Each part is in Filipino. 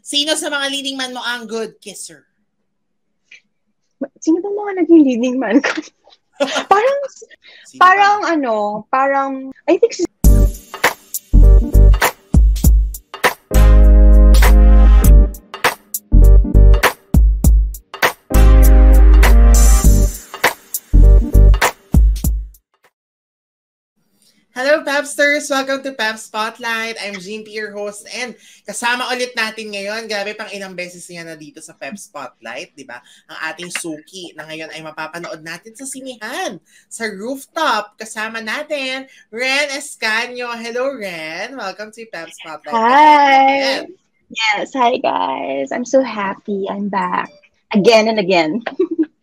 Sino sa mga leading man mo ang good kisser? Sino ba mga naging leading man ko? parang, I think Hello, Pepsters! Welcome to Pep Spotlight. I'm Jean P, your host. And kasama ulit natin ngayon. Grabe, pang ilang beses niya na dito sa Pep Spotlight, di ba? Ang ating suki na ngayon ay mapapanood natin sa sinihan, sa rooftop. Kasama natin, Ren Escanio. Hello, Ren. Welcome to Pep Spotlight. Hi! Yes, hi guys. I'm so happy. I'm back. Again and again.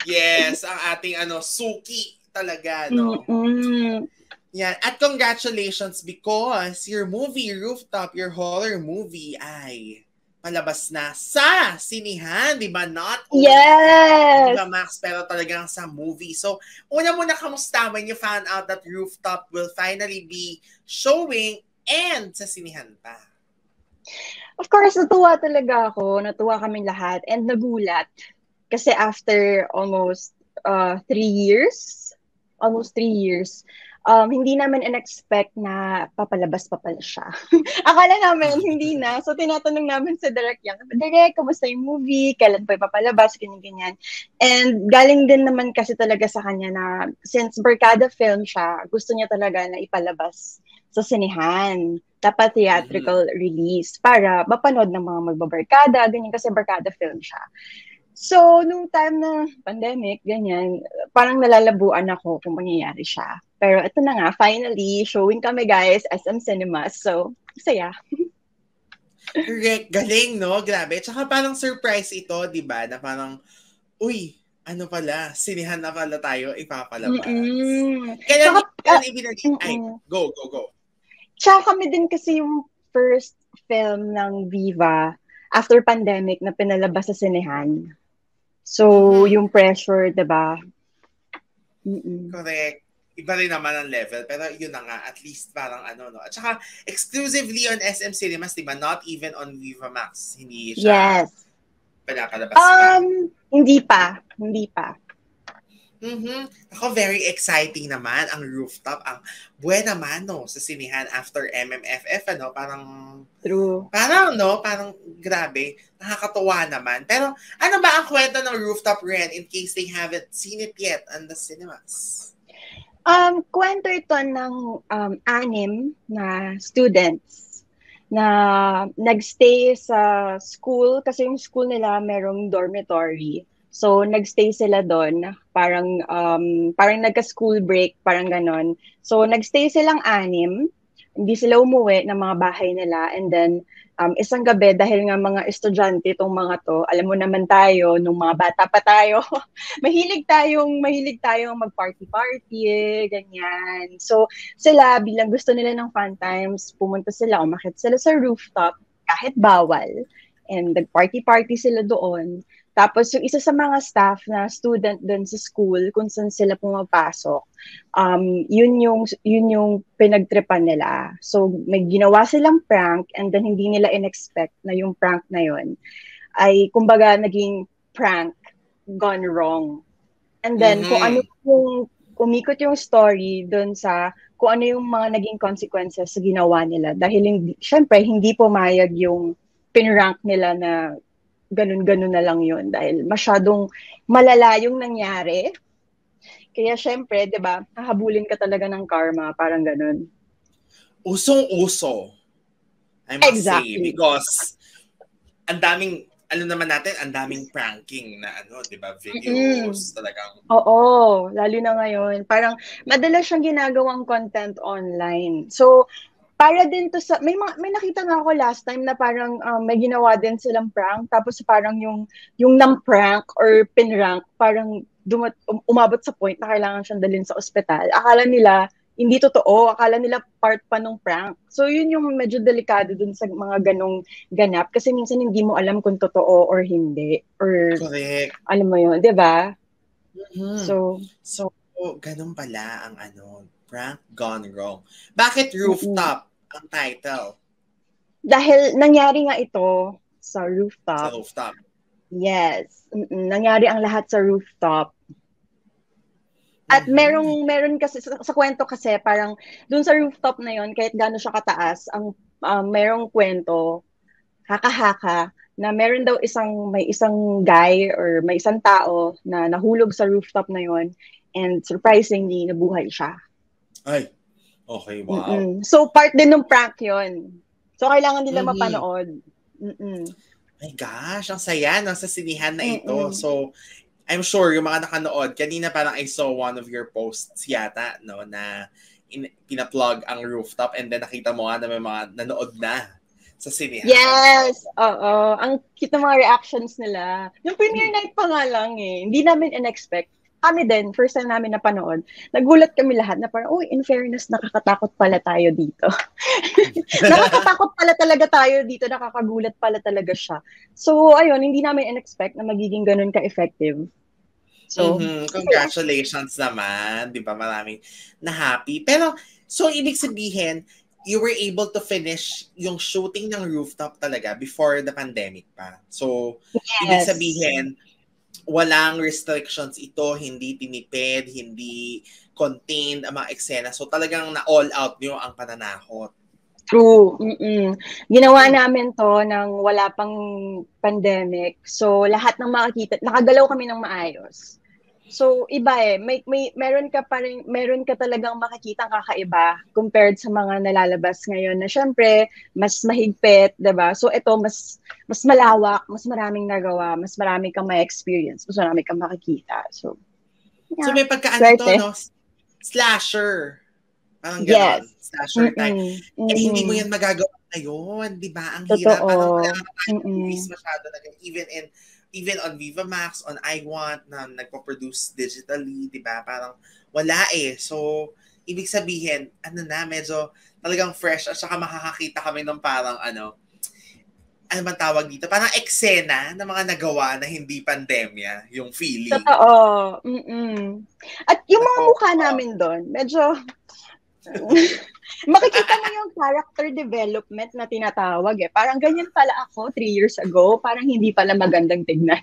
Yes, ang ating suki talaga, no? Yan. At congratulations because your movie, Rooftop, your horror movie ay palabas na sa sinihan, di ba? Not only Yes! Viva Max, pero talagang sa movie. So, una muna, kamusta when you found out that Rooftop will finally be showing and sa sinihan pa? Of course, natuwa talaga ako. Natuwa kaming lahat and nagulat. Kasi after almost 3 years, hindi namin in-expect na papalabas pa pala siya. Akala namin hindi na. So, tinatanong namin sa Direk yan, Direk, kamusta yung movie? Kailan pa papalabas? Ganyan. And galing din naman kasi talaga sa kanya na since barkada film siya, gusto niya talaga na ipalabas sa sinihan. Dapat theatrical release para mapanood ng mga magbabarkada, ganyan kasi barkada film siya. So, nung time na pandemic, ganyan, parang nalalabuan ako kung mangyayari siya. Pero ito na nga, finally, showing kami guys, SM Cinemas. So, saya. Correct. Galing, no? Grabe. Tsaka parang surprise ito, di ba? Na parang, uy, ano pala, sinihan na pala tayo, ipapalabas. Kaya go. Tsaka kami din kasi yung first film ng Viva after pandemic na pinalabas sa sinihan. So, yung pressure, diba? Correct. Iba rin naman ang level. Pero yun na nga, at least parang no? At saka, exclusively on SM Cinemas, diba? Not even on Viva Max. Hindi siya pinapalabas pa. Hindi pa. Ako, very exciting naman ang Rooftop, ang buena mano sa sinihan after MMFF, parang true. Parang grabe, nakakatuwa naman. Pero ano ba ang kwento ng Rooftop, Ren, in case they haven't seen it yet on the cinemas? Kwento ito ng 6 na students na nagstay sa school kasi yung school nila merong dormitory. So, nagstay sila doon. Parang nagka-school break, parang ganon. So, nagstay silang 6. Hindi sila umuwi ng mga bahay nila. And then, isang gabi, dahil nga mga estudyante itong mga to, alam mo naman tayo, nung mga bata pa tayo, mahilig tayong mag-party-party, ganyan. So, sila, bilang gusto nila ng fun times, pumunta sila, umakyat sila sa rooftop, kahit bawal. And nag-party-party sila doon. Tapos yung isa sa mga staff na student doon sa school kung saan sila pumapasok, yun yung pinagtripan nila. So may ginawa silang prank and then hindi nila in-expect na yung prank na yun ay kumbaga naging prank gone wrong. And then kung ano yung umikot yung story doon sa kung ano yung mga naging consequences sa ginawa nila dahil syempre hindi pumayag yung pinrank nila na ganun-ganun na lang yun dahil masyadong malala yung nangyari. Kaya syempre, di ba, hahabulin ka talaga ng karma, parang ganun. Usong-uso, I must say, because ang daming, ang daming pranking na di ba, videos talagang. Oo, lalo na ngayon. Parang madalas siyang ginagawang content online. So, para din to sa may nakita nga ako last time na parang may ginawa din silang prank tapos parang yung nam-prank or pinrank parang umabot sa point na kailangan siyang dalhin sa ospital. Akala nila hindi totoo, akala nila part pa nung prank. So yun yung medyo delikado dun sa mga ganong ganap kasi minsan hindi mo alam kung totoo or hindi or correct. Alam mo yun, 'di ba? So ganun pala ang prank gone wrong. Bakit Rooftop ang title? Dahil nangyari nga ito sa Sa rooftop. rooftop. Yes. Nangyari ang lahat sa rooftop. At meron kasi sa kwento kasi parang dun sa rooftop na yon kahit gaano siya kataas, ang merong kwento haka-haka na meron daw may isang guy or may isang tao na nahulog sa rooftop na yon and surprisingly nabuhay siya. Ay. Okay, wow. So part din ng prank yon. So kailangan nila mapanood. My gosh, ang saya no, sa sinihan na ito. So I'm sure yung mga nakanood, kanina parang I saw one of your posts yata, no, na pina-plug ang rooftop and then nakita mo nga na may mga nanood na sa sinihan. Yes! Oo. Ang cute ng mga reactions nila. Yung premiere night pa nga lang eh. Hindi namin in-expect. Kami din, first time namin napanood. Nagulat kami lahat na parang, in fairness, nakakatakot pala tayo dito. Nakakatakot pala talaga tayo dito. Nakakagulat pala talaga siya. So, ayun, hindi namin in-expect na magiging ganun ka-effective. So, congratulations naman. Di ba? Maraming na happy. Pero, so, ibig sabihin, you were able to finish yung shooting ng rooftop talaga before the pandemic pa. So, ibig sabihin, walang restrictions ito, hindi tinipid, hindi contained ang mga eksena. So, talagang na-all out nyo ang pananakot. True. Ginawa namin to nang wala pang pandemic. So, lahat ng makikita, nakagalaw kami ng maayos. So, iba eh. Meron ka talagang makikitang kakaiba compared sa mga nalalabas ngayon na syempre, mas mahigpit, 'di ba? So, ito mas malawak, mas maraming nagawa, mas marami kang ma-experience, mas marami kang makikita. So, yeah. So, may pagkaano to, no? Slasher. Parang gano'n. Yes. Slasher type. Eh, hindi mo yan magagawa ngayon, di ba? Ang hirap. Parang wala ka tayong movies masyado na even on Viva Max, on iWant, na nagpo-produce digitally, di ba? Parang wala eh. So, ibig sabihin, medyo talagang fresh at saka makakakita kami ng parang ano man tawag dito? Parang eksena ng mga nagawa na hindi pandemya, yung feeling. Totoo. At yung mga mukha namin doon, medyo makikita mo yung character development na tinatawag eh. Parang ganyan pala ako 3 years ago. Parang hindi pala magandang tignan.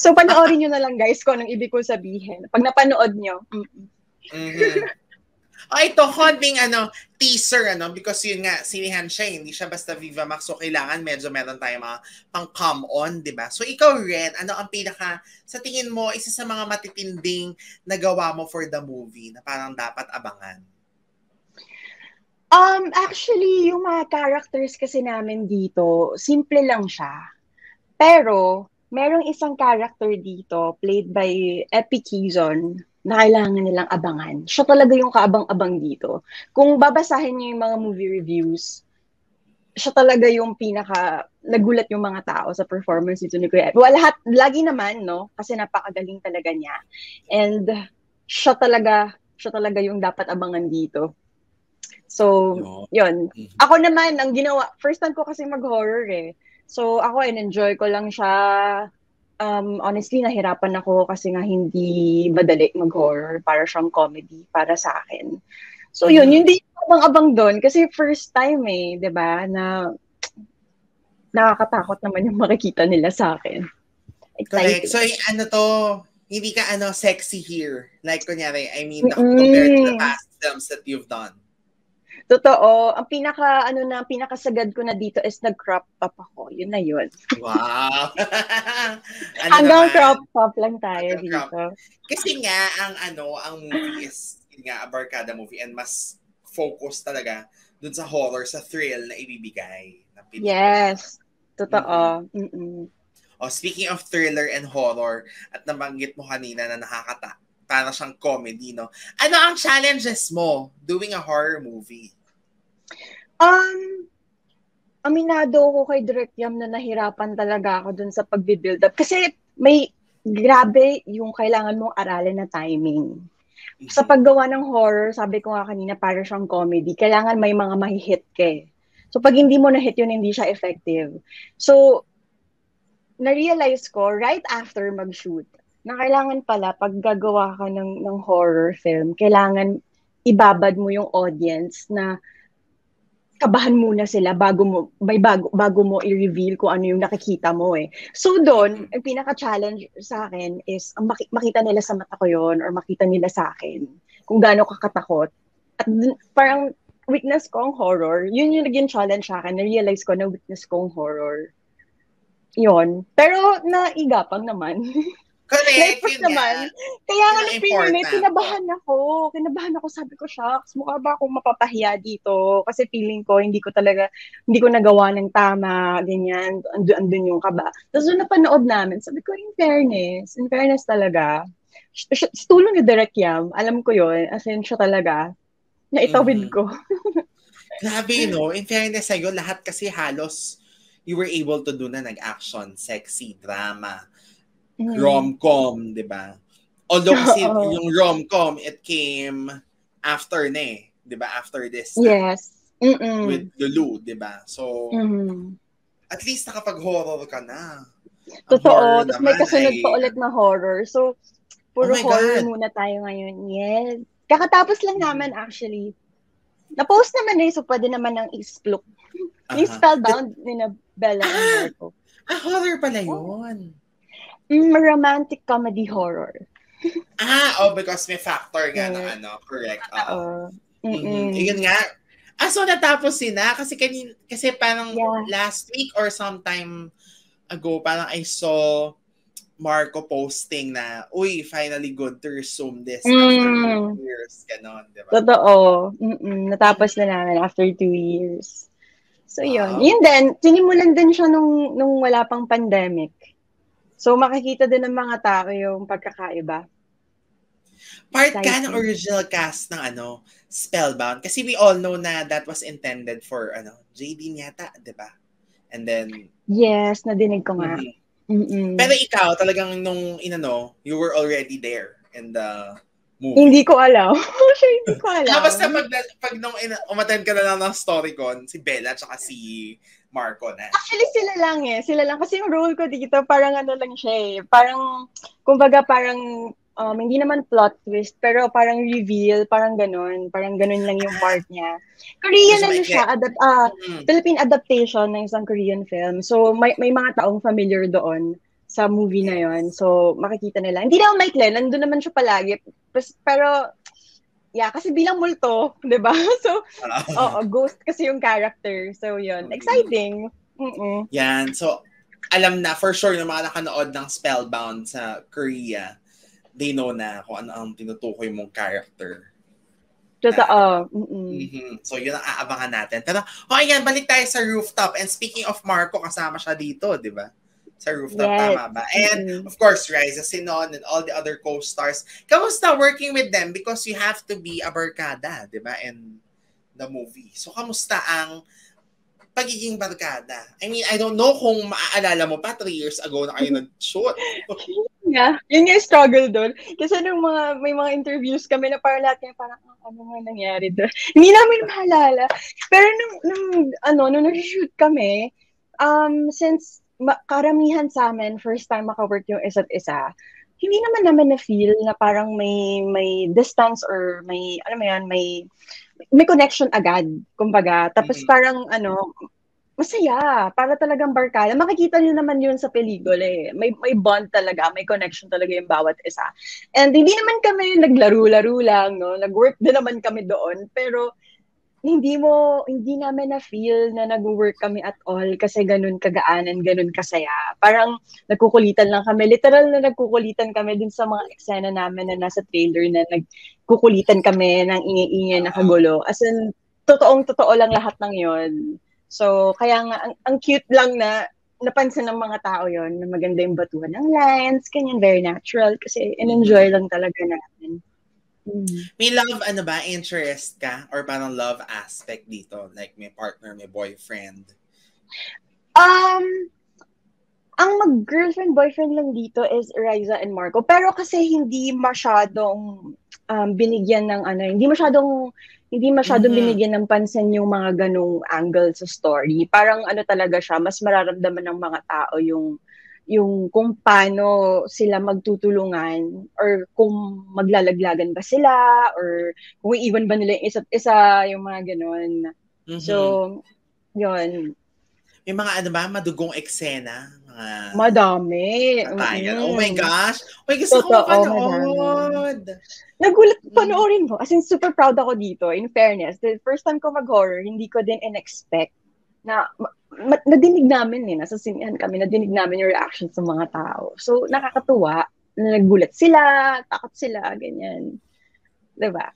So, panoorin nyo na lang guys kung anong ibig ko sabihin. Pag napanood nyo. Ito, konting teaser, because yun nga, sinihan siya, hindi siya basta Viva Max, so kailangan medyo meron tayong mga pang-come on, di ba? So ikaw rin, ano ang sa tingin mo, isa sa mga matitinding nagawa mo for the movie na parang dapat abangan? Actually, yung mga characters kasi namin dito, simple lang siya. Pero, merong isang character dito, played by Epi Quizon, na kailangan nilang abangan. Siya talaga yung kaabang-abang dito. Kung babasahin niyo yung mga movie reviews, siya talaga yung nagulat yung mga tao sa performance dito ni Kuya Epi. Lagi naman, no? Kasi napakagaling talaga niya. And, siya talaga yung dapat abangan dito. So, yun. Ako naman, ang ginawa, first time ko kasi mag-horror eh. So, ako, enjoy ko lang siya. Honestly, nahirapan ako kasi nga hindi madali mag-horror. Para siyang comedy para sa akin. So, yun. Hindi abang-abang doon. Kasi first time eh, di ba, na nakakatakot naman yung makikita nila sa akin. Exciting. Correct. So, hindi ka sexy here. Like, kunyari, I mean, compared to the past films that you've done. Totoo. Ang pinakasagad ko na dito is nag-crop top ako. Yun na yun. Wow! Hanggang crop top lang tayo dito. Kasi nga, ang movie is, a barkada movie and mas focus talaga dun sa horror, sa thrill na ibibigay. Yes. Totoo. Speaking of thriller and horror, at nabanggit mo kanina na para siyang comedy, no? Ano ang challenges mo doing a horror movie? Aminado ako kay Direk Yam na nahirapan talaga ako dun sa pag-build up. Kasi grabe yung kailangan mong aralin na timing. Sa paggawa ng horror, sabi ko nga kanina, para siyang comedy, kailangan may mga mahihit ka eh. So pag hindi mo na-hit yun, hindi siya effective. So, na-realize ko right after mag-shoot, na kailangan pala pag gagawa ka ng horror film, kailangan ibabad mo yung audience na kabahan muna sila bago mo i-reveal kung ano yung nakikita mo eh. So doon, ang pinaka-challenge sa akin is makita nila sa mata ko yon or makita nila sa akin kung gaano kakatakot. At parang weakness ko ang horror. Yun yung naging challenge sa akin. Na-realize ko na weakness ko ang horror. Yun. Pero naigapang naman. Correct, Like, yun nga. naman. Kaya nga nung important. kinabahan ako. Kinabahan ako, sabi ko, shucks, mukha ba akong mapapahiya dito? Kasi feeling ko, hindi ko nagawa ng tama, ganyan, andun yung kaba. Tapos nung napanood namin, sabi ko, in fairness talaga, tulong ni Direk Yam, alam ko yun, as in siya talaga, naitawid ko. Grabe, in fairness sa'yo, lahat kasi halos you were able to do na nag-action, sexy, drama, rom-com, di ba? Although kasi yung rom-com, it came after na eh. Di ba? After this. Yes. With Lulu, di ba? So, at least nakapag-horror ka na. Totoo. Tapos may kasunod pa ulit na horror. So, puro horror muna tayo ngayon. Yes. Kakatapos lang naman actually. Na-post naman eh, so pwede naman ng explore. Yung Spellbound ni na Bella and Marco. Horror pala yun. Romantic comedy horror. Because may factor nga na correct. Yun nga. So natapos na kasi parang last week or sometime ago, parang I saw Marco posting na, finally good to resume this after 2 years. Ganon, di ba? Totoo. Natapos na namin after 2 years. So yun. Yun din, sinimulan din siya nung wala pang pandemic. So, makikita din ng mga tao yung pagkakaiba. Part ka ng original cast ng Spellbound. Kasi we all know na that was intended for JD yata, di ba? And then... Yes, nadinig ko nga. Pero ikaw, talagang nung you were already there in the movie. Hindi ko alam. Hindi ko alam. Basta pag nung umattend ka na lang ng StoryCon, si Bella at si Marco na. Actually, sila lang. Kasi yung role ko dito, parang lang siya eh. Parang, kumbaga parang, hindi naman plot twist, pero parang reveal, parang ganun. Parang ganun lang yung part niya. Korean siya, Philippine adaptation ng isang Korean film. So, may mga taong familiar doon sa movie na yon. So, makikita nila. Hindi naman maikli, nandun naman siya palagi. Pero, kasi bilang multo, 'di ba? So, ghost kasi yung character. So, 'yun. Exciting. Yan. So, alam na for sure ng mga nakanood ng Spellbound sa Korea, they know na kung ano ang tinutukoy mong character. Totoo. So, yun ang aabangan natin. Pero, ayan, balik tayo sa rooftop. And speaking of Marco, kasama siya dito, 'di ba? Sa rooftop, tama ba? And of course, Raisa Sinon and all the other co-stars. Kamusta working with them? Because you have to be a barkada, di ba? In the movie. So, kamusta ang pagiging barkada? I mean, I don't know kung maaalala mo pa, 3 years ago na kayo nag-shoot. Yun yung struggle doon. Kasi may mga interviews kami na parang lahat kaya parang, ano nga nangyari doon? Hindi namin maalala. Pero nung nag-shoot kami, since karamihan sa amin, first time maka-work yung isa't isa, hindi naman na-feel na parang may distance or may connection agad, kumbaga. Tapos parang, masaya. Para talagang barkada. Makikita niyo naman yun sa pelikula eh. May bond talaga, may connection talaga yung bawat isa. And hindi naman kami naglaro-laro lang, no? Nag-work din naman kami doon. Pero, hindi namin na-feel na nag-work kami at all kasi ganun kagaanan, ganun kasaya. Parang nagkukulitan lang kami. Literal na nagkukulitan kami dun sa mga eksena namin na nasa trailer na nagkukulitan kami ng ingay-ingay na kagulo. As in, totoong-totoo lang lahat ng yon. So, kaya nga, ang cute lang na napansin ng mga tao yon na maganda yung batuhan ng lines, ganyan, very natural kasi in-enjoy lang talaga natin. May love, interest ka? Or parang love aspect dito? Like may partner, may boyfriend? Ang mag-girlfriend, boyfriend lang dito is Raisa and Marco. Pero kasi hindi masyadong binigyan ng hindi masyadong binigyan ng pansin yung mga ganong angle sa story. Parang talaga siya, mas mararamdaman ng mga tao yung kung paano sila magtutulungan or kung maglalaglagan ba sila or kung iiwan ba nila yung isa't isa, yung mga ganon. So, yun. May mga ano ba, madugong eksena? Mga Madami. patayan. Oh my gosh! May gusto ko Totoo, mapanood. Nagulat, panoorin mo. As in, super proud ako dito. In fairness, the first time ko mag-horror, hindi ko din in-expect na nadinig namin nasa sinihan kami, nadinig namin yung reaction sa mga tao. So, nakakatuwa na nagulat sila, takot sila, ganyan. Diba?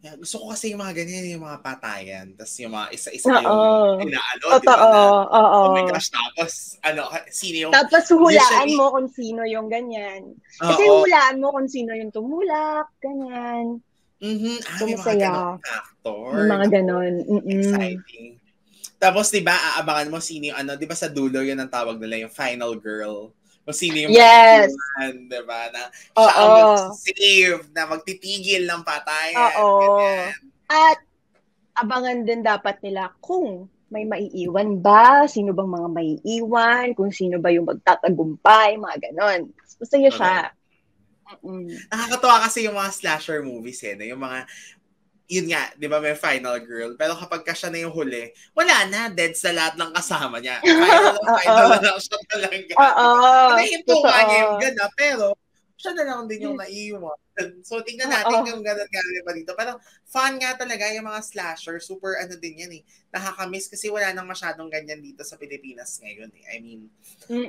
Yeah, gusto ko kasi yung mga ganyan, yung mga patayan. Tapos yung mga isa-isa Oo. yung inaano, di Totoo, ba? Na, oo. oh my gosh, tapos, sino yung... Tapos hulaan mo kung sino yung ganyan. Kasi hulaan mo kung sino yung tumulak, ganyan. So, may mga ganon factor. May mga ganon. Exciting. Tapos, di ba, aabangan mo sino yung di ba sa dulo yun ang tawag nila, yung final girl. Kung sino yung mag-iwan, di ba? Na siya ang mag-save, na magtitigil ng patayan. Ganyan. At abangan din dapat nila kung may maiiwan ba, sino bang mga maiiwan, kung sino ba yung magtatagumpay, mga ganon. Masaya siya. Nakakatawa kasi yung mga slasher movies yung mga yun nga, di ba may final girl. Pero kapag ka siya na yung huli, wala na, dead sa lahat ng kasama niya. Final na lang siya talaga. Nahinto nga niya yung gana, pero siya na lang din yung naiiwan. So, tingnan natin yung gano'n nga ba dito. Pero fun nga talaga yung mga slasher. Super din yan nakakamiss kasi wala nang masyadong ganyan dito sa Pilipinas ngayon I mean,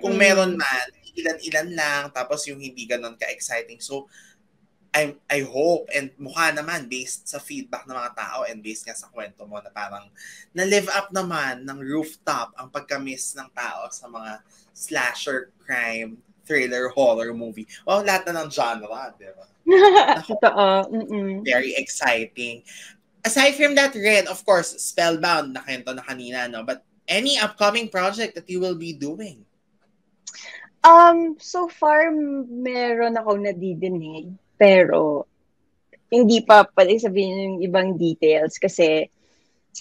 kung meron man, ilan-ilan lang, tapos yung hindi gano'n ka-exciting. So, I hope, and mukha naman, based sa feedback ng mga tao and based nga sa kwento mo na parang na-live up naman ng Rooftop ang pagka-miss ng tao sa mga slasher, crime, thriller, horror movie. Well, lahat na ng genre, di ba? Totoo. Very exciting. Aside from that, Red, of course, Spellbound, nakento na kanina, no? But any upcoming project that you will be doing? So far, meron akong nadidinig. Pero, hindi pa pwede sabihin yung ibang details kasi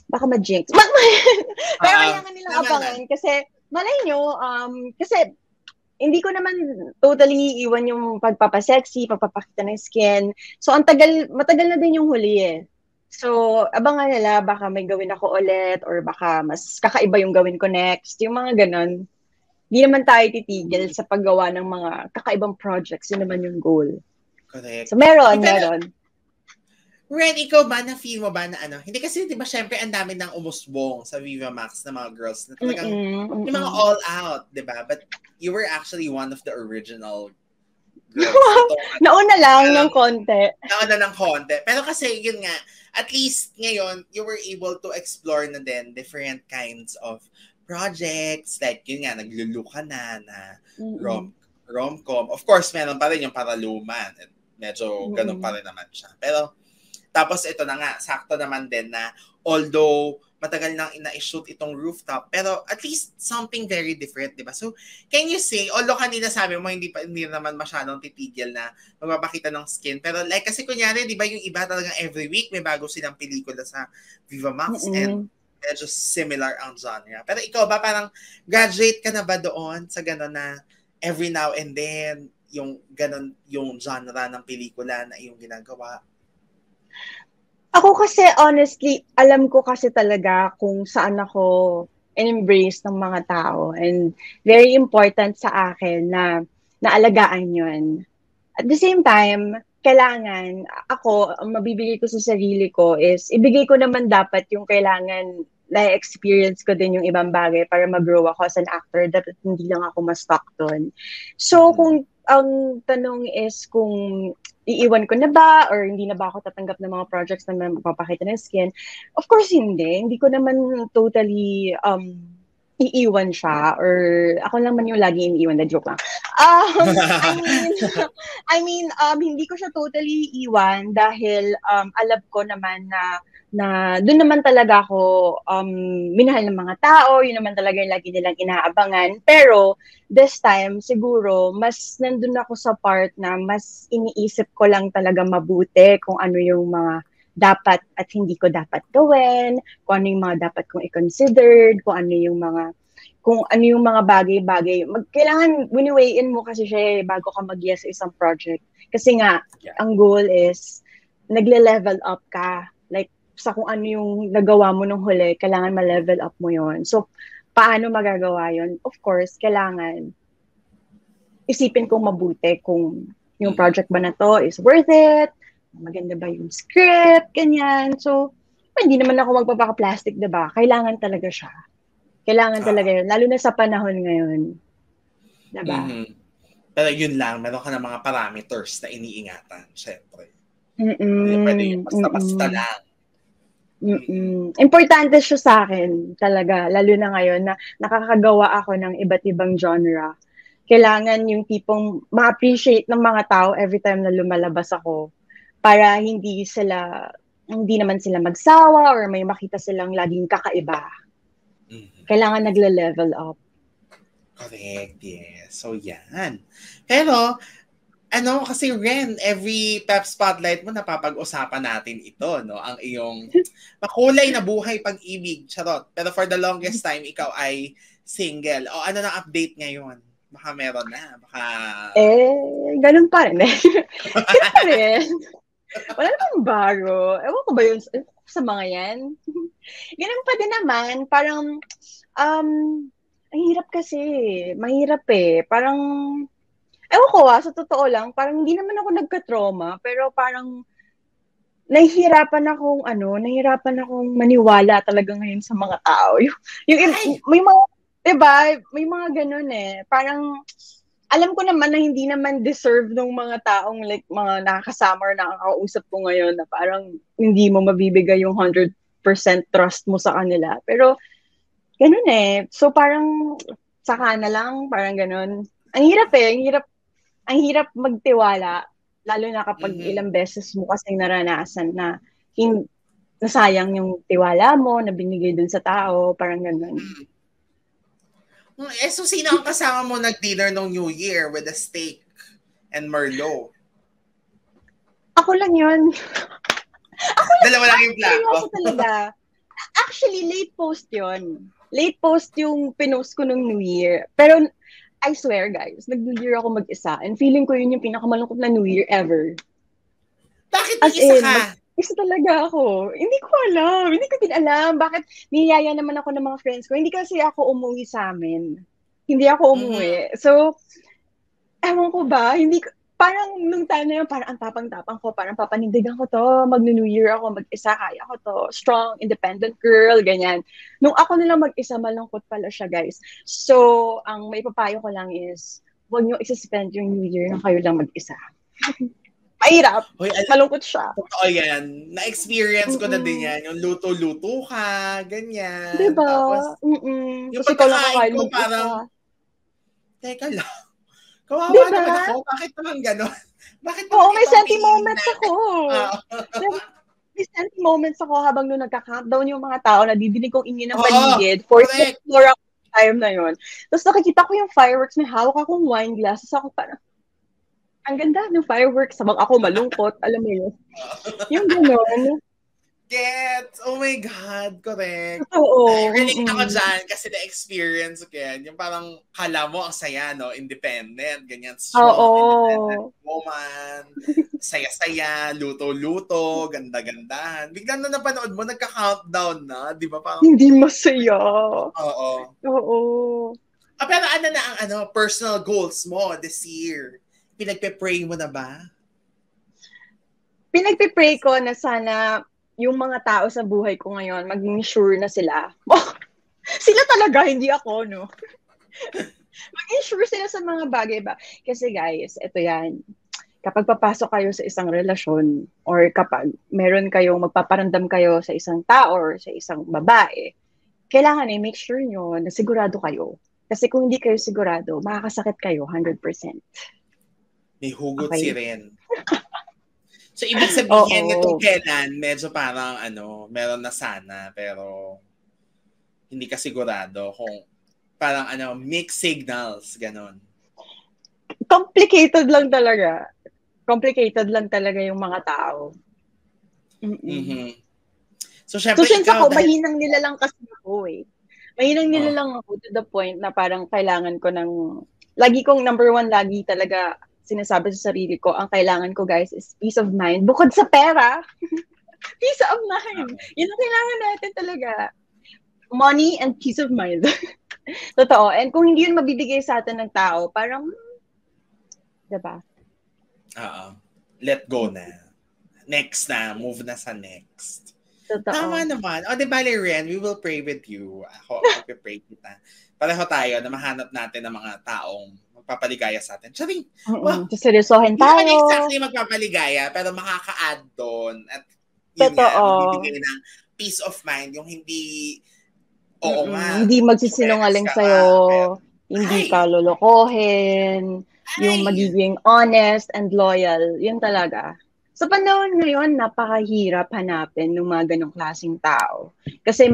baka ma-jinx. Pero kailangan nilang abangan kasi malay nyo, kasi hindi ko naman totally iiwan yung pagpapasexy, pagpapakita ng skin. So, matagal na din yung huli So, abangan nila, baka may gawin ako ulit or baka mas kakaiba yung gawin ko next. Yung mga ganon. Hindi naman tayo titigil sa paggawa ng mga kakaibang projects. Yun naman yung goal. Correct. So, meron. Ren, ikaw ba, na-feel mo ba na hindi kasi, di ba, syempre, ang dami ng umusbong sa Viva Max na mga girls na talagang, yung mga all out, di ba? But you were actually one of the original girls. Nauna lang ng konti. Pero kasi, yun nga, at least ngayon, you were able to explore na din different kinds of projects. Like, yun nga, nagluluka na rom-com. Of course, meron pa rin yung paraluman. Medyo ganun pa rin naman siya. Pero, tapos ito na nga, sakto naman din na although matagal nang ina-shoot itong Rooftop, pero at least something very different, di ba? So, can you say, although kanina sabi mo, hindi naman masyadong titigil na magpapakita ng skin, pero like, kasi kunyari, di ba yung iba talagang every week, may bago silang pelikula sa Viva Max and medyo similar ang genre. Pero ikaw ba, parang graduate ka na ba doon sa gano'n na every now and then, yung ganon yung genre ng pelikula na iyong ginagawa? Ako kasi honestly, alam ko kasi talaga kung saan ako in-embrace ng mga tao and very important sa akin na naalagaan yun. At the same time, kailangan ako, ang mabibigay ko sa sarili ko is ibigay ko naman dapat yung kailangan na-experience ko din yung ibang bagay para mag-grow ako as an actor, dapat hindi lang ako ma-stuck doon. So, kung ang tanong is kung iiwan ko na ba or hindi na ba ako tatanggap ng mga projects na magpapakita ng skin, of course hindi. Hindi ko naman totally iiwan siya or ako lang man yung lagi iniiwan, na joke lang. I mean, hindi ko siya totally iiwan dahil alam ko naman na doon naman talaga ako minahal ng mga tao, yun naman talaga yung lagi nilang inaabangan. Pero this time, siguro, mas nandun ako sa part na mas iniisip ko lang talaga mabuti kung ano yung mga dapat at hindi ko dapat gawin, kung ano yung mga dapat kong i-consider, kung ano yung mga bagay-bagay. Kailangan wini-weigh-in mo kasi siya bago ka mag-yes sa isang project. Kasi nga, ang goal is nagle-level up ka. Like, sa kung ano yung nagawa mo nung huli, kailangan ma-level up mo yon. So, paano magagawa yon? Of course, kailangan isipin kong mabuti kung yung project ba na to is worth it, maganda ba yung script, ganyan. So, hindi naman ako magpapaka-plastic, diba? Kailangan talaga siya. Kailangan talaga yun. Lalo na sa panahon ngayon. Diba? Pero yun lang, meron ka ng mga parameters na iniingatan, syempre. Hindi pwede yung basta-basta lang. Importante siya sa akin talaga, lalo na ngayon na nakakagawa ako ng iba't ibang genre. Kailangan yung tipong ma-appreciate ng mga tao every time na lumalabas ako para hindi naman sila magsawa or may makita silang laging kakaiba. Kailangan nagle-level up. Correct, yes. So, yan. Pero, kasi Ren, every Pep Spotlight mo, napapag-usapan natin ito, no? Ang iyong makulay na buhay pag-ibig, charot. Pero for the longest time, ikaw ay single. O ano na update ngayon? Baka meron na. Baka... ganun pa rin. Ganun pa rin. Wala namang bago. Ewan ko ba yun sa mga yan? Ganun pa din naman. Parang, ang hirap kasi. Mahirap eh. Parang, ewan ko sa totoo lang, parang hindi naman ako nagka-trauma, pero parang nahihirapan akong maniwala talaga ngayon sa mga tao. May mga, diba? May mga ganun eh. Parang, alam ko naman na hindi naman deserve ng mga taong like mga nakakasama or nakakausap ko ngayon na parang hindi mo mabibigay yung 100% trust mo sa kanila. Pero, ganun eh. So, parang, saka na lang, parang ganun. Ang hirap eh. Ang hirap magtiwala. Lalo na kapag ilang beses mo kasing naranasan na nasayang yung tiwala mo na binigay dun sa tao. Parang ganun. So sino ang kasama mo nag-dinner nung New Year with a steak and Merlot? Ako lang yun. Dalawa lang yung plano. Talaga. Actually, late post yun. Late post yung pinost ko nung New Year. Pero, I swear guys, nag-New Year ako mag-isa. And feeling ko yun yung pinakamalungkot na New Year ever. Bakit mag-isa ka? Isa talaga ako. Hindi ko alam. Hindi ko din alam. Bakit niyaya naman ako ng mga friends ko. Hindi kasi ako umuwi sa amin. Hindi ako umuwi. So, ewan ko ba, parang nung time na yun, parang ang tapang-tapang ko, parang papanindigan ko to, mag-New Year ako, mag-isa, kaya ko to, strong, independent girl, ganyan. Nung ako nalang mag-isa, malungkot pala siya, guys. So, ang may papayo ko lang is, huwag niyo isa-spend yung New Year na kayo lang mag-isa. Mahirap. Malungkot siya. Totoo yan. Na-experience ko na din yan. Yung luto-luto ka, ganyan. Diba? Tapos, yung pagkakain ko parang, teka lang. Kawawa naman ako. Bakit naman gano'n? May senti moments ako. May senti moments ako habang nung nagka-countdown yung mga tao, nadidinig kong ingin ng paligid. For floor ako time na yun. Tapos nakikita ko yung fireworks, may hawak akong wine glass. Tapos ako parang, ang ganda ng fireworks. Sabang ako malungkot. Alam mo yun. Yung gano'n. Gets! Oh my God, correct. Oo. Relate ako dyan kasi na-experience ko yan. Yung parang kala mo ang saya, no? Independent, ganyan. Strong, independent woman. Saya-saya, luto-luto, ganda-gandahan. Biglang na napanood mo, nagka-countdown na. Di ba? Parang, hindi masaya. Oo. Pero ano na ang personal goals mo this year? Pinagpe-pray mo na ba? Pinagpe-pray ko na sana yung mga tao sa buhay ko ngayon, maging sure na sila. Sila talaga, hindi ako, no? Maging sure sila sa mga bagay ba? Kasi guys, ito yan. Kapag papasok kayo sa isang relasyon or kapag meron kayong magpaparamdam kayo sa isang tao or sa isang babae, kailangan make sure nyo na sigurado kayo. Kasi kung hindi kayo sigurado, makakasakit kayo 100%. May hugot si Ren. So, ibig sabihin nitong kailan, medyo parang meron na sana, pero hindi ka sigurado kung parang mixed signals, ganon. Complicated lang talaga. Complicated lang talaga yung mga tao. So, syempre since ako, mahinang nila lang kasi ako eh. Mahinang nila lang ako to the point na parang kailangan ko lagi kong number one lagi talaga sinasabi sa sarili ko, ang kailangan ko guys is peace of mind. Bukod sa pera. Peace of mind. Yun ang kailangan natin talaga. Money and peace of mind. Totoo. And kung hindi yun mabibigay sa atin ng tao, parang, diba? Let go na. Next na. Move na sa next. Totoo. Tama naman. O, di ba, Ren, we will pray with you. Ako, mag-pray kita. Pareho tayo na mahanap natin ng mga taong magpapaligaya sa atin. Charing! Well, seryosohin tayo. Hindi naman exactly magpapaligaya, pero makaka-add doon. At yun totoo. Nga, magbibigay ng peace of mind, yung hindi, oo nga. Hindi magsisinungaling sa'yo. Hindi ka lolokohin. Yung magiging honest and loyal. Yun talaga. Sa panahon ngayon, napakahirap hanapin ng mga ganong klaseng tao. Kasi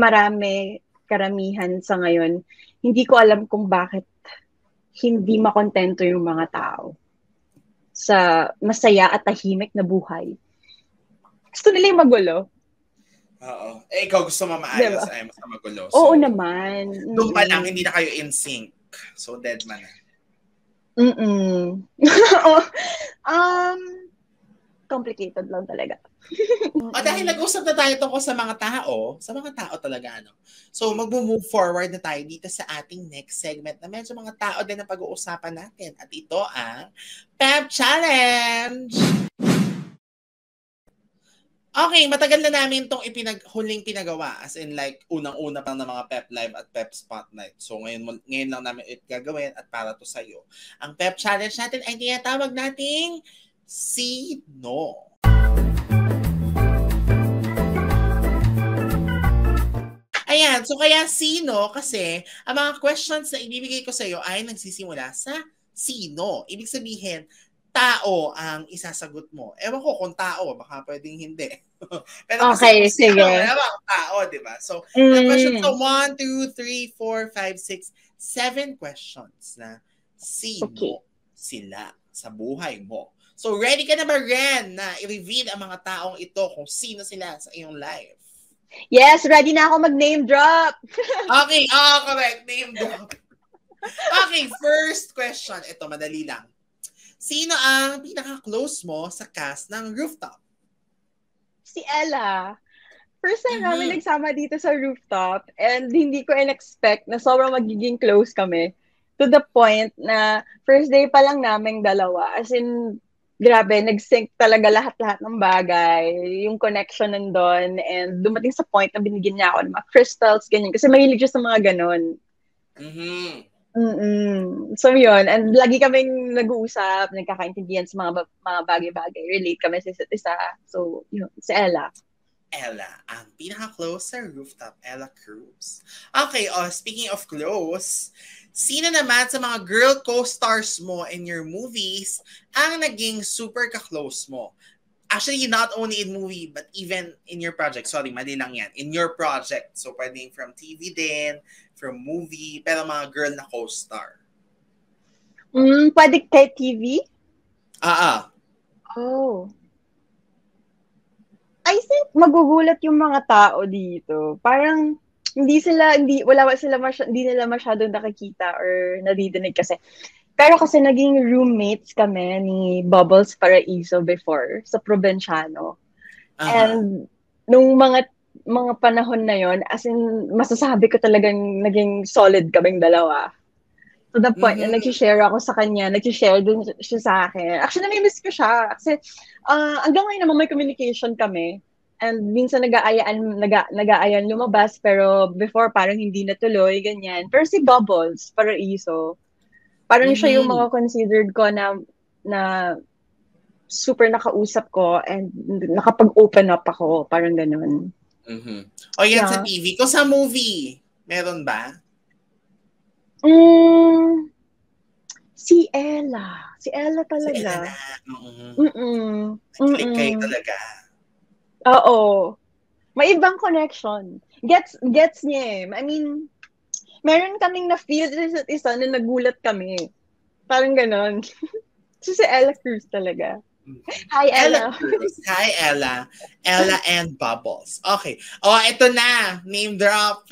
karamihan sa ngayon, hindi ko alam kung bakit hindi makontento yung mga tao sa masaya at tahimik na buhay. Gusto nila yung magulo. Oo. Ikaw gusto mo maayos, diba? Ayaw mo sa magulo. So, oo naman. Doon pa lang, hindi na kayo in sync. So, dead man na. Complicated lang talaga. Dahil nag-usap na tayo tungkol sa mga tao talaga, ano. So, mag-move forward na tayo dito sa ating next segment na medyo mga tao din ang pag-uusapan natin. At ito ang Pep Challenge! Okay, matagal na namin itong huling pinagawa. As in like, unang-una pa ng mga Pep Live at Pep Spotlight. So, ngayon lang namin ito gagawin at para to sa'yo. Ang Pep Challenge natin ay tinatawag nating Sino. Ayan, so kaya sino? Kasi ang mga questions na ibibigay ko sa iyo ay nagsisimula sa sino. Ibig sabihin, tao ang isasagot mo. Ewan ko kung tao, baka pwedeng hindi. Pero okay, kasi sige. Ewan tao, di ba? So, the questions, so 1, 2, 3, 4, 5, 6, 7 questions na sino sila sa buhay mo. So, ready ka na ba, Ren, na i-reveal ang mga taong ito kung sino sila sa iyong life? Yes, ready na ako mag-name drop. Okay, correct. Name drop. Okay, first question. Ito, madali lang. Sino ang pinaka-close mo sa cast ng Rooftop? Si Ella. First time namin nagsama dito sa Rooftop and hindi ko in-expect na sobrang magiging close kami. To the point na first day pa lang namin dalawa. As in, grabe, nag-sync talaga lahat-lahat ng bagay. Yung connection nandun. And dumating sa point na binigyan niya ako ng mga crystals, ganyan. Kasi mahilig siya sa mga ganon. So yun. And lagi kaming nag-uusap, nagkakaintindihan sa mga bagay-bagay. Relate kami sa isa't isa. So, yun, si Ella. Ella, ang pinaka-close sa Rooftop, Ella Cruz. Okay, speaking of close, sino naman sa mga girl co-stars mo in your movies ang naging super ka-close mo? Actually, not only in movie, but even in your project. Sorry, mali lang yan. In your project. So, pwedeng from TV din, from movie, pero mga girl na co-star. Pwede kay TV? Oh. I think magugulat yung mga tao dito. Parang hindi nila masyadong nakikita or nadidinig kasi. Pero kasi naging roommates kami ni Bubbles Paraiso before sa Provinciano. And nung mga panahon na yon, as in masasabi ko talagang naging solid kaming dalawa. To the point na nag-share ako sa kanya, nag-share din siya sa akin. Actually, nami-miss ko siya. Kasi hanggang ngayon naman may communication kami. And minsan nag-aayan lumabas, pero before parang hindi natuloy, ganyan. Pero si Bubbles, Paraiso, parang siya yung mga considered ko na super nakausap ko and nakapag-open up ako. Parang ganun. O yan sa TV. Kung sa movie, meron ba? Si Ella. Si Ella talaga. Si Ella. Click kayo talaga. Oo. May ibang connection. Gets niya eh. I mean, meron kaming na-feel sa isa na nagulat kami. Parang ganon. So, si Ella Cruz talaga. Hi, Ella. Cruz. Hi, Ella. Ella and Bubbles. Okay. Ito na. Name drop.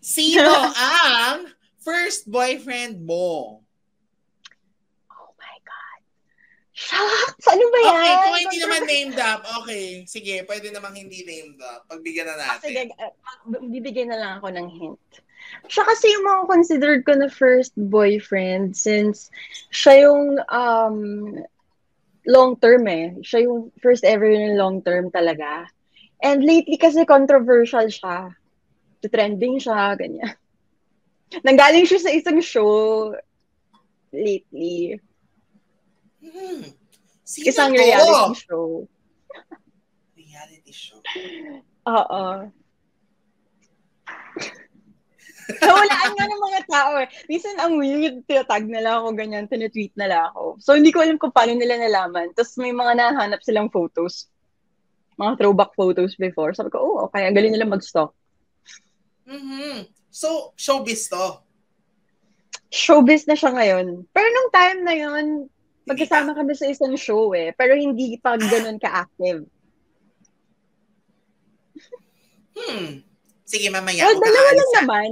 Sino ang first boyfriend mo? Oh my God. Shucks! Ano ba yan? Okay, kung hindi naman named up, okay. Sige, pwede namang hindi named up. Pagbigyan na natin. Sige, bibigyan na lang ako ng hint. Siya kasi yung mga considered ko na first boyfriend since siya yung long term eh. Siya yung first ever yung long term talaga. And lately kasi controversial siya. Trending siya, ganyan. Nanggaling siya sa isang show lately. Sino Isang to? reality show. Reality show. Oo. Nawalaan nga ng mga tao eh. Minsan ang weird, tinatag nila ako, ganyan, tinitweet nila ako. So, hindi ko alam kung paano nila nalaman. Tapos may mga nahanap silang photos. Mga throwback photos before. Sabi ko, oh, okay, ang galing nila mag-stalk. So, showbiz to? Showbiz na siya ngayon. Pero nung time na yun, magkasama kami sa isang show eh. Pero hindi pa ganun ka-active. Sige, mamaya. Well, dalawa lang naman.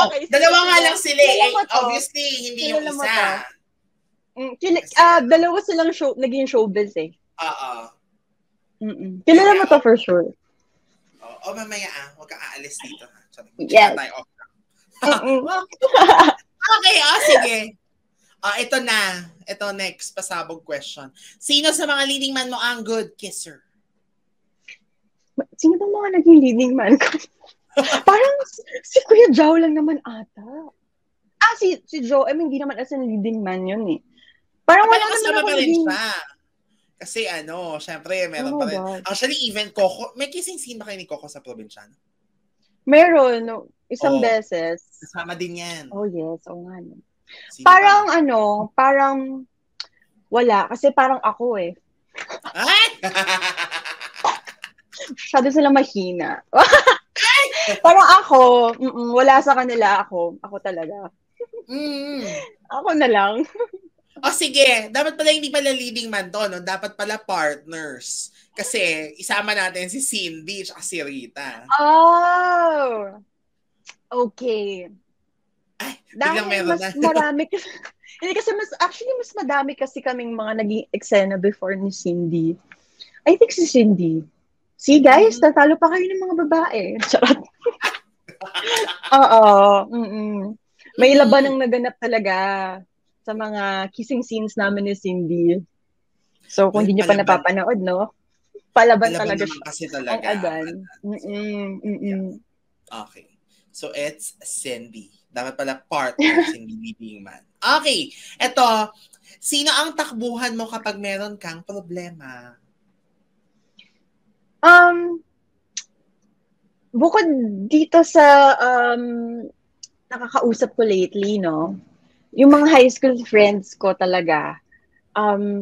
Okay. Dalawa nga lang sila eh. Obviously, hindi yung isa. Dalawa silang naging showbiz eh. Oo. Kilala mo to for sure. Mamaya huwag kang aalis dito. Yes. Okay, sige. Ito na. Ito next, pasabog question. Sino sa mga leading man mo ang good kisser? Sino bang mga naging leading man ko? Parang si Kuya Joe lang naman ata. Si Joe, hindi naman as in leading man yun eh. Parang wala naman ako naging... Kasi syempre, meron pa rin. God. Actually, even Coco, may kissing scene ba kayo ni Coco sa Probinsyano? Meron, isang beses. Kasama din yan. Oh yes, nga. Parang parang wala. Kasi parang ako eh. Masyado sila mahina. Parang ako, wala sa kanila ako. Ako talaga. Ako na lang. Sige. Dapat pala hindi pala leading man to, no? Dapat pala partners. Kasi isama natin si Cindy at si Rita. Oh! Okay. Biglang meron mas marami kasi. Hindi kasi mas madami kasi kaming mga naging eksena before ni Cindy. I think si Cindy. See guys, tatalo pa kayo ng mga babae. Charot. Oo. May laban ang naganap talaga sa mga kissing scenes namin ni Cindy. So, kung hindi niyo pa napapanood, no? Palaban talaga siya. Kasi talaga. Ang agan. Okay. So, it's Cindy. Dapat pala partner Cindy leading man. Okay. Ito, sino ang takbuhan mo kapag meron kang problema? Bukod dito sa nakakausap ko lately, no? Yung mga high school friends ko talaga,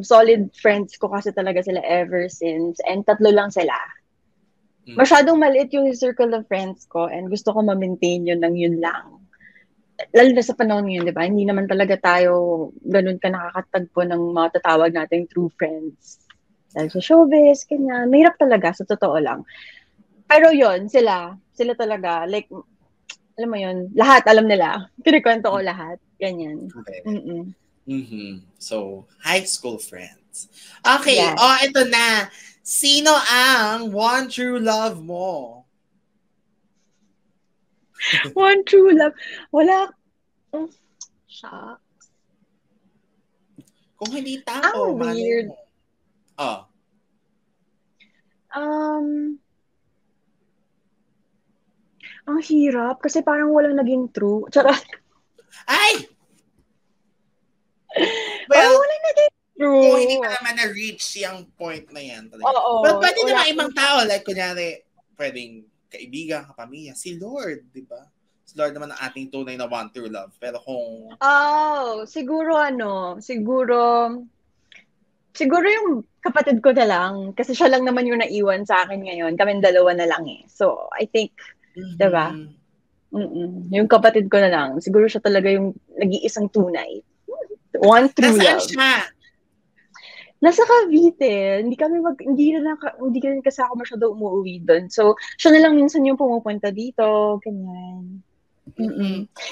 solid friends ko kasi talaga sila ever since, and 3 lang sila. Masyadong maliit yung circle of friends ko and gusto ko ma-maintain yun ng yun lang. Lalo na sa panahon ngayon, di ba? Hindi naman talaga tayo ganun ka nakakatagpo ng mga tatawag nating true friends. Dahil sa showbiz, kanya, mahirap talaga, sa totoo lang. Pero yun, sila talaga, like, alam mo yun, lahat alam nila. Kinikwento ko lahat. Ganyan. Okay. So, high school friends. Okay, yes. Ito na. Sino ang one true love mo? One true love? Wala. Shucks. Kung hindi tao, weird. Mo. Ang hirap kasi parang walang naging true. Charot. Ay! Well, walang naging true. Kung hindi pa naman na-reach yung point na yan. But pwede naman ibang tao. Like, kunyari, pwedeng kaibigan, kapamilya. Si Lord, di ba? Si Lord naman ang ating tunay na one true love. Pero kung... Siguro yung kapatid ko na lang. Kasi siya lang naman yung naiwan sa akin ngayon. Kaming 2 na lang eh. So, I think, diba? Yung kapatid ko na lang. Siguro siya talaga yung nag-iisang tunay. One true love. Nasaan siya? Nasa Cavite. Hindi rin kasi ako masyado umuwi doon. So, siya na lang minsan yung pumupunta dito. Ganyan.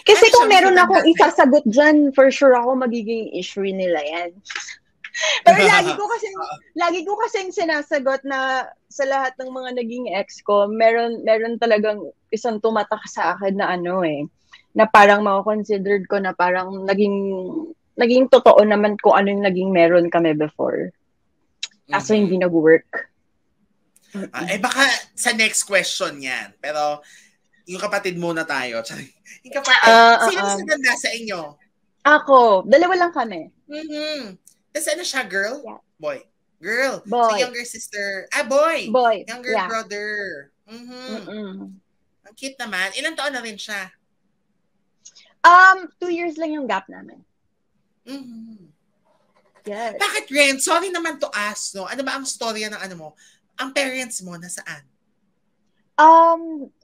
Kasi kung meron akong isasagot dyan, for sure ako magiging issue nila yan. Pero lagi ko kasing sinasagot na sa lahat ng mga naging ex ko, meron talagang isang tumatak sa akin na na parang mako-considered ko na parang naging totoo naman kung ano yung naging meron kami before. Kaso hindi nag-work. Baka sa next question yan. Pero yung kapatid muna tayo. Yung kapatid, sino mas naganda sa inyo? Ako, dalawa lang kami. Tapos ano siya, girl? Yeah. Boy. Girl. Boy. So younger sister. Boy. Boy. Younger yeah. brother. Ang cute naman. Ilang taon na rin siya? 2 years lang yung gap namin. Yes. Bakit, Ren? Sorry naman to ask, no? Ano ba ang storya ng mo? Ang parents mo, nasaan?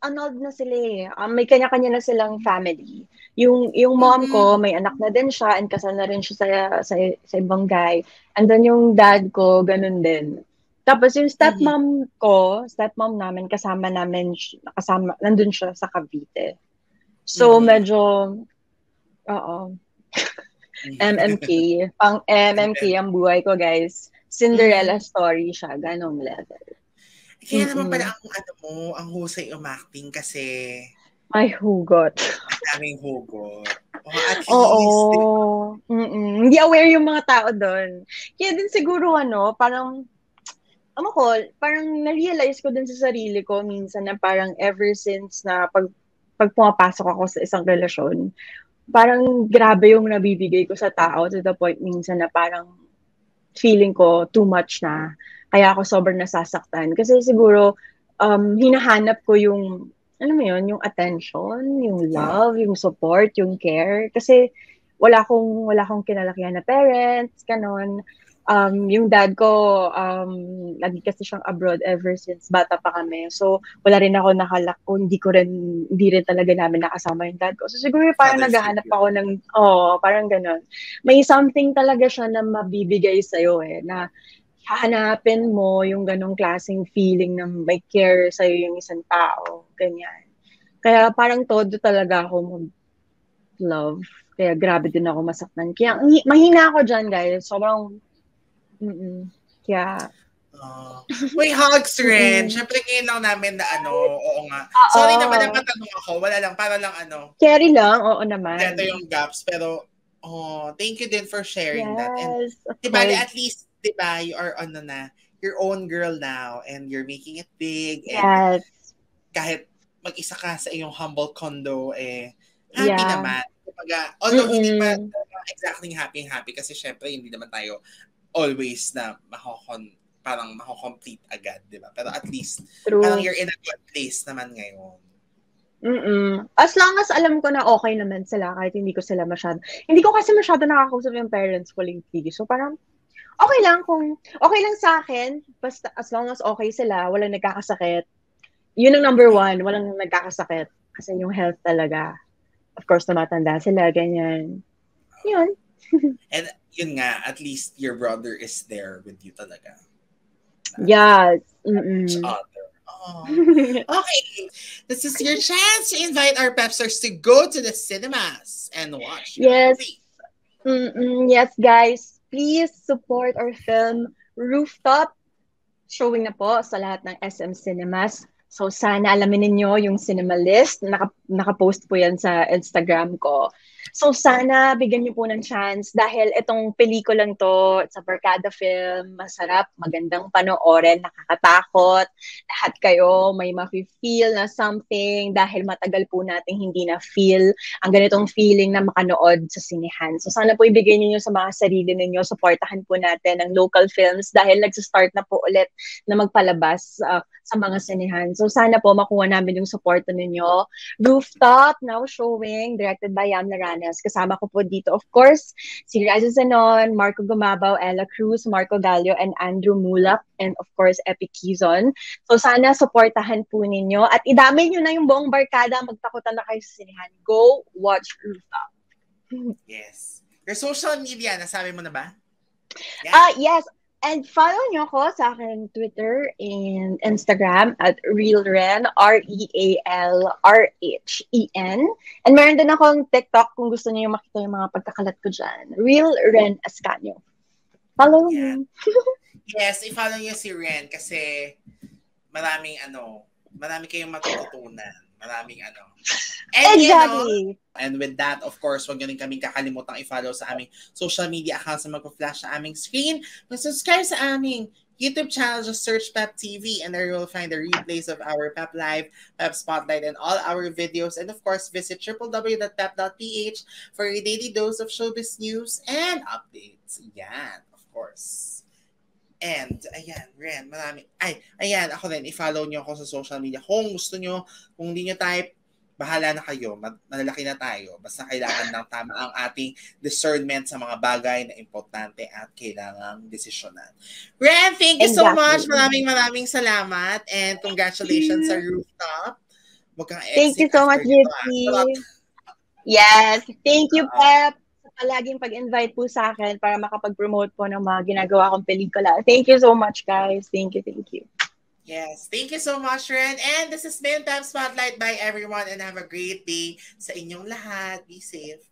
Annulled na sila eh. May kanya-kanya na silang family. Yung mom ko, may anak na din siya and kasal na rin siya sa ibang guy. And then yung dad ko, ganun din. Tapos yung stepmom namin, nandun siya sa Cavite. So medyo, MMK. Pang MMK ang buhay ko, guys. Cinderella story siya, ganong level. Kaya naman pala ang husay umacting kasi may hugot. Ang daming hugot. At least. Hindi aware yung mga tao doon. Kaya din siguro parang na-realize ko din sa sarili ko minsan na parang ever since na pag pumapasok ako sa isang relasyon, parang grabe yung nabibigay ko sa tao to the point minsan na parang feeling ko too much na. Kaya ako sobrang nasasaktan. Kasi siguro, hinahanap ko yung, yung attention, yung love, yung support, yung care. Kasi wala akong kinalakihan na parents, ganon. Yung dad ko, lagi kasi siyang abroad ever since bata pa kami. So, wala rin ako hindi rin talaga namin nakasama yung dad ko. So, siguro parang naghahanap ako ng, parang ganon. May something talaga siya na mabibigay sa'yo na hahanapin mo yung ganong klaseng feeling na may care sa'yo yung isang tao. Ganyan. Kaya parang todo talaga ako mag-love. Kaya grabe din ako masaktan. Kaya mahina ako dyan, guys. Sobrang kaya may hugs rin. Siyempre ngayon lang namin na oo nga. Sorry naman na patanong ako. Wala lang, para lang carry lang, oo naman. Ito yung gaps. Pero, thank you din for sharing that. And, diba, at least, diba, you are your own girl now and you're making it big. And kahit mag-isa ka sa iyong humble condo, happy naman. Although hindi pa exactly happy kasi syempre hindi naman tayo always na parang mako-complete agad, di ba? Pero at least, parang you're in a good place naman ngayon. As long as alam ko na okay naman sila, kahit hindi ko kasi masyado nakakausap yung parents ko lately. So parang, okay lang sa akin, basta as long as okay sila, walang nagkakasakit. Yun ang number one, walang nagkakasakit. Kasi yung health talaga. Of course, tumatanda sila, ganyan. Yun. And yun nga, at least your brother is there with you talaga. Yes. Okay. This is your chance to invite our Pepsters to go to the cinemas and watch. Yes. Yes, guys. Please support our film Rooftop. Showing na po sa lahat ng SM Cinemas. So sana alamin niyo yung cinema list. Naka-post po yan sa Instagram ko. So sana bigyan niyo po ng chance dahil itong pelikulang to, it's a barkada film, masarap, magandang panoorin, nakakatakot. Lahat kayo may mafe-feel na something dahil matagal po nating hindi na feel ang ganitong feeling na makanood sa sinehan. So sana po ibigay niyo sa mga sarili ninyo, suportahan po natin ang local films dahil nagsa-start na po ulit na magpalabas sa mga sinehan. So sana po makuha namin yung suporta ninyo. Rooftop, now showing, directed by Yam Laranas. Kasama ko po dito, of course, si Raza Zanon, Marco Gumabaw, Ella Cruz, Marco Gallio, and Andrew Mulak, and of course, Epic Kizon. So sana supportahan po ninyo at idamay nyo na yung buong barkada, magtakutan na kayo sa sinehan. Go watch Rooftop. Yes. Your social media, nasabi mo na ba? Yeah. Yes. And follow nyo ko sa aking Twitter and Instagram at RealRen, RealRhen. And meron din akong TikTok kung gusto niyo makita yung mga pagkakalat ko dyan. RealRen Ascanio. Follow Yan. me. Yes, i-follow niyo si Ren kasi marami kayong matututunan. Maraming And Exactly. and with that, of course, huwag niyo rin kaming kakalimutang i-follow sa aming social media accounts na magpa-flash sa aming screen. Mag-subscribe sa aming YouTube channel, just search Pep TV and there you will find the replays of our Pep Live, Pep Spotlight, and all our videos. And of course, visit www.pep.ph for your daily dose of showbiz news and updates. Yan, of course. And, ayan, Ren, ayan, ako rin, i-follow nyo ako sa social media. Kung gusto nyo, kung hindi nyo type, bahala na kayo, malalaki na tayo. Basta kailangan ng tama ang ating discernment sa mga bagay na importante at kailangang desisyonan. Ren, thank you so much. Maraming salamat. And congratulations sa rooftop. Huwag kang Thank you so much, Gypsy. Yes, thank you, Pep. Palaging pag-invite po sa akin para makapag-promote po ng mga ginagawa kong pelikula. Thank you so much, guys. Thank you. Yes, thank you so much, Ren. And this has been Pep Spotlight by everyone and have a great day sa inyong lahat. Be safe.